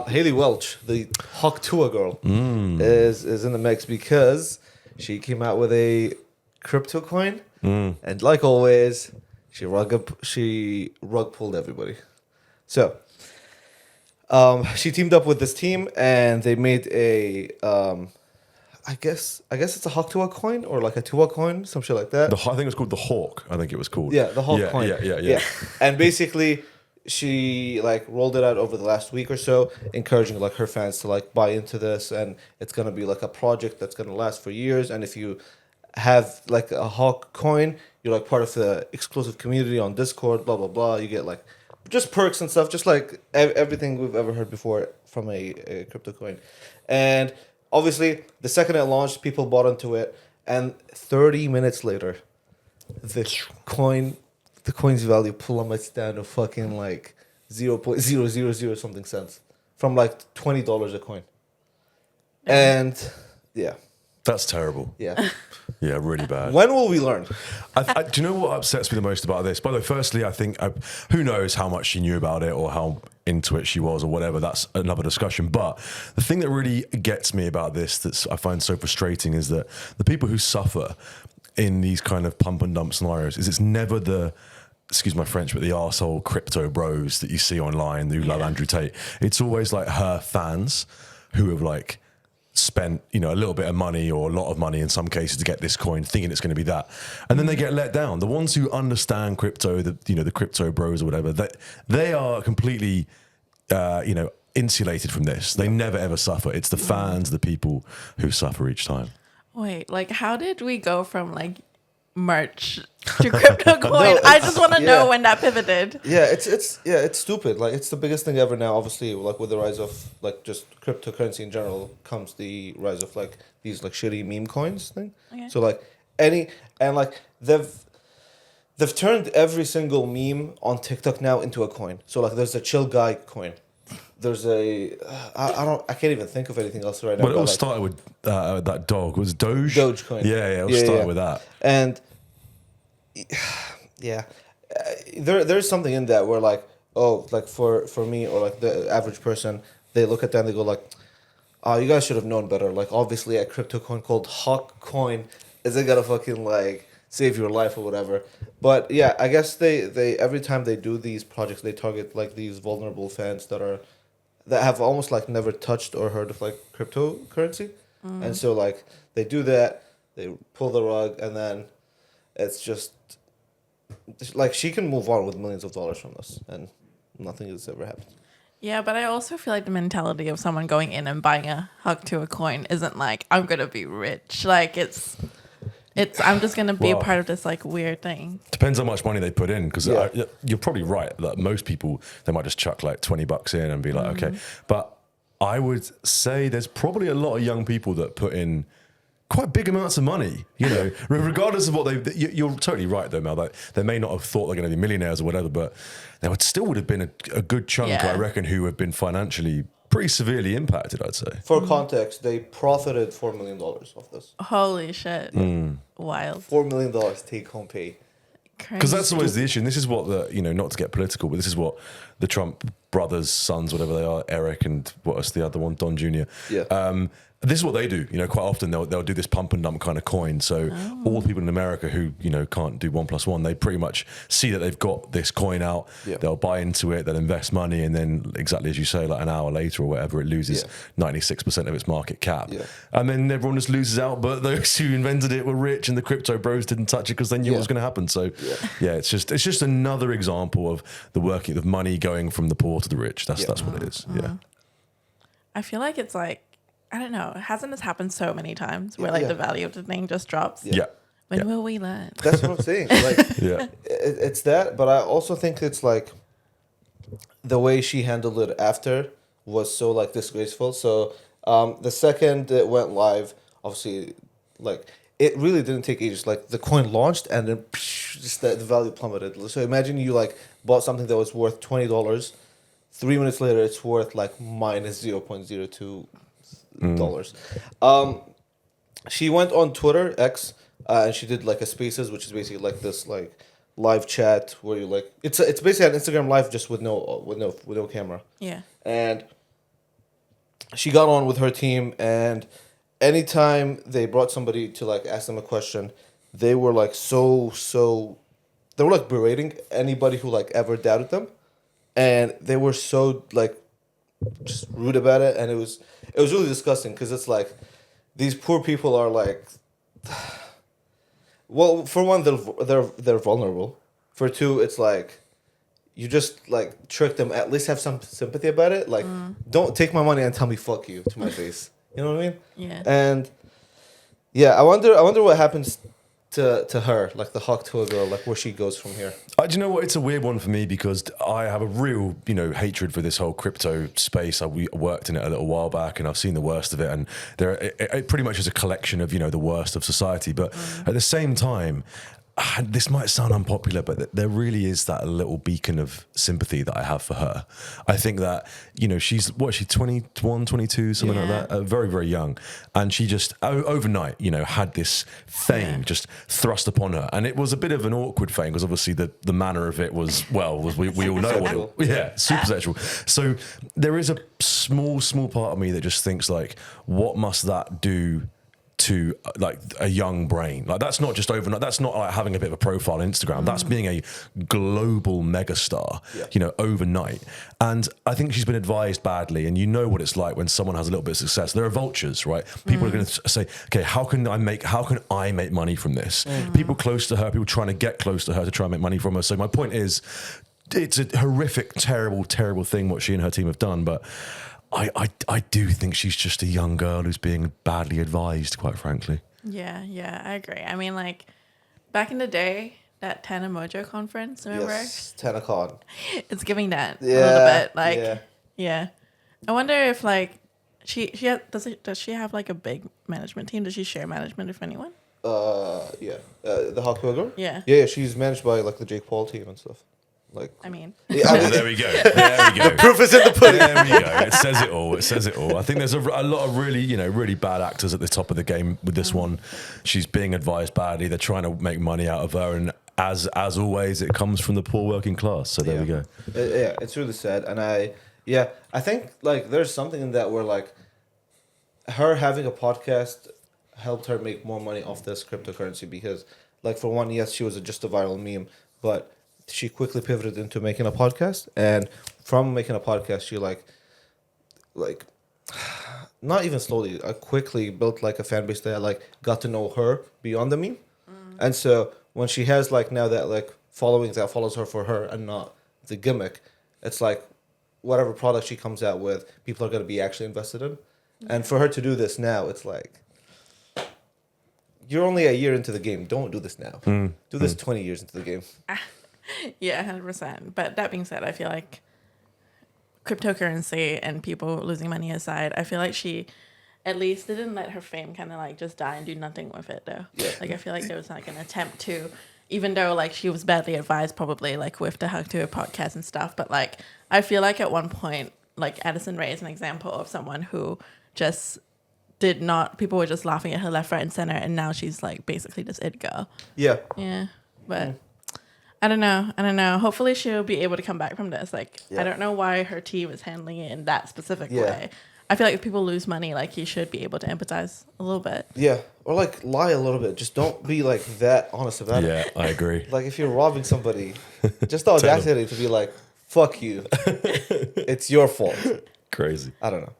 Haley Welch, the Hawk Tuah girl, is in the mix because she came out with a crypto coin, and like always, she rug pulled everybody. So, she teamed up with this team, and they made a I guess it's a Hawk Tuah coin or like a Tuah coin, some shit like that. I think it was called the Hawk. I think it was called. Yeah, the Hawk coin. Yeah. And basically, she like rolled it out over the last week or so, encouraging like her fans to like buy into this, and it's gonna be like a project that's gonna last for years. And if you have like a Hawk coin, you're like part of the exclusive community on Discord. Blah blah blah. You get like just perks and stuff, just like everything we've ever heard before from a crypto coin, and. Obviously, the second it launched, people bought into it, and 30 minutes later, the coin's value plummets down to fucking like 0.000 something cents from like $20 a coin. And yeah, that's terrible. Yeah, yeah, really bad. When will we learn? Do you know what upsets me the most about this? By the way, firstly, I think who knows how much she knew about it or how into it she was or whatever. That's another discussion. But the thing that really gets me about this that I find so frustrating is that the people who suffer in these kind of pump and dump scenarios is it's never the, excuse my French, but the arsehole crypto bros that you see online who love Andrew Tate. It's always like her fans who have like spent, a little bit of money or a lot of money in some cases to get this coin, thinking it's going to be that, and then they get let down. The ones who understand crypto, the crypto bros or whatever, they are completely, insulated from this. They never ever suffer. It's the fans, the people who suffer each time. Wait, like how did we go from like merch to crypto coin? I just want to know when that pivoted. Yeah, it's stupid. Like it's the biggest thing ever now. Obviously, like with the rise of like just cryptocurrency in general, comes the rise of like these like shitty meme coins thing. Okay. So like they've turned every single meme on TikTok now into a coin. So like there's a chill guy coin. There's I can't even think of anything else right now. Well, it all started with that dog. It was Dogecoin. Yeah, it started with that. And yeah, there's something in that where like, oh, like for me or like the average person, they look at that and they go like, oh, you guys should have known better. Like obviously a crypto coin called Hawk Coin isn't gonna fucking like save your life or whatever. But yeah, I guess they every time they do these projects, they target like these vulnerable fans that have almost like never touched or heard of like cryptocurrency. And so like they do that, they pull the rug, and then it's just like she can move on with millions of dollars from this, and nothing has ever happened. Yeah, but I also feel like the mentality of someone going in and buying a Hawk to a coin isn't like, I'm going to be rich. Like it's I'm just going to be a part of this like weird thing. Depends how much money they put in, because you're probably right that most people, they might just chuck like $20 in and be like, okay. But I would say there's probably a lot of young people that put in quite big amounts of money, regardless of what you're totally right though, Mel, that they may not have thought they're going to be millionaires or whatever, but there would have been a good chunk, I reckon, who have been financially pretty severely impacted, I'd say. For context, they profited $4 million off this. Holy shit. Wild. $4 million take home pay. Because that's always the issue. And this is what not to get political, but this is what the Trump brothers, sons, whatever they are, Eric and what's the other one, Don Jr. Yeah. This is what they do. Quite often they'll do this pump and dump kind of coin. So all the people in America who can't do 1 + 1, they pretty much see that they've got this coin out. Yeah. They'll buy into it. They'll invest money, and then exactly as you say, like an hour later or whatever, it loses 96% of its market cap. Yeah. And then everyone just loses out. But those who invented it were rich, and the crypto bros didn't touch it because they knew what was going to happen. So it's just another example of the working of money going from the poor to the rich. That's what it is. Yeah. I feel like it's like, I don't know. Hasn't this happened so many times where like the value of the thing just drops? Yeah. When will we learn? That's what I'm saying. Like, it's that, but I also think it's like the way she handled it after was so like disgraceful. So the second it went live, obviously, like it really didn't take ages. Like the coin launched and then just the value plummeted. So imagine you like bought something that was worth $20. 3 minutes later, it's worth like minus -0.02 dollars. She went on Twitter X and she did like a Spaces, which is basically like this like live chat where you like it's basically an Instagram live just with no camera. Yeah. And she got on with her team, and anytime they brought somebody to like ask them a question, they were like they were like berating anybody who like ever doubted them, and they were so like just rude about it, and it was really disgusting because it's like these poor people are like, well, for one, they're vulnerable. For two, it's like you just like trick them. At least have some sympathy about it. Like, don't take my money and tell me fuck you to my face. You know what I mean? Yeah. And yeah, I wonder what happens to her, like the Hawk Tuah girl, like where she goes from here. Do you know what? It's a weird one for me because I have a real, hatred for this whole crypto space. We worked in it a little while back, and I've seen the worst of it. And it pretty much is a collection of, the worst of society. But at the same time, this might sound unpopular, but there really is that little beacon of sympathy that I have for her. I think that, she's 21, 22, something like that, very, very young. And she just overnight, had this fame just thrust upon her. And it was a bit of an awkward fame because obviously the manner of it was we all know what it, super sexual. So there is a small part of me that just thinks like, what must that do to like a young brain? Like that's not just overnight. That's not like having a bit of a profile on Instagram. That's being a global megastar, overnight. And I think she's been advised badly. And you know what it's like when someone has a little bit of success. There are vultures, right? People are going to say, okay, how can I make money from this? People close to her, people trying to get close to her to try and make money from her. So my point is, it's a horrific, terrible, terrible thing what she and her team have done. But I do think she's just a young girl who's being badly advised, quite frankly. Yeah, I agree. I mean, like, back in the day, that Tana Mojo conference, remember? Yes, TanaCon. It's giving that a little bit. Like, yeah. I wonder if, like, does she have, like, a big management team? Does she share management with anyone? The Hawk Tuah girl? Yeah. She's managed by, like, the Jake Paul team and stuff. Like, I mean, there we go. There we go. proof is in the pudding. There we go. It says it all. I think there's a lot of really, really bad actors at the top of the game with this one. She's being advised badly. They're trying to make money out of her, and as always, it comes from the poor working class. So there we go. It's really sad, and I think like there's something in that where like her having a podcast helped her make more money off this cryptocurrency because, like, for one, yes, she was just a viral meme, but she quickly pivoted into making a podcast, and from making a podcast, she like not even slowly, quickly built like a fan base that like got to know her beyond the meme, and so when she has like now that like following that follows her for her and not the gimmick, it's like whatever product she comes out with, people are going to be actually invested in, and for her to do this now, it's like you're only a year into the game. Don't do this now. Do this 20 years into the game. yeah, 100%. But that being said, I feel like cryptocurrency and people losing money aside, I feel like she at least didn't let her fame kind of like just die and do nothing with it though. Yeah. Like I feel like there was like an attempt to, even though like she was badly advised probably like with the Hug to Her podcast and stuff, but like I feel like at one point like Addison Rae is an example of someone who just did not, people were just laughing at her left, right, and center, and now she's like basically this it girl. Yeah. But I don't know. Hopefully she'll be able to come back from this. Like, Yeah. I don't know why her team is handling it in that specific way. I feel like if people lose money, like you should be able to empathize a little bit. Yeah. Or like lie a little bit. Just don't be like that honest about it. Yeah, I agree. Like if you're robbing somebody, just the audacity to be like, fuck you. It's your fault. Crazy. I don't know.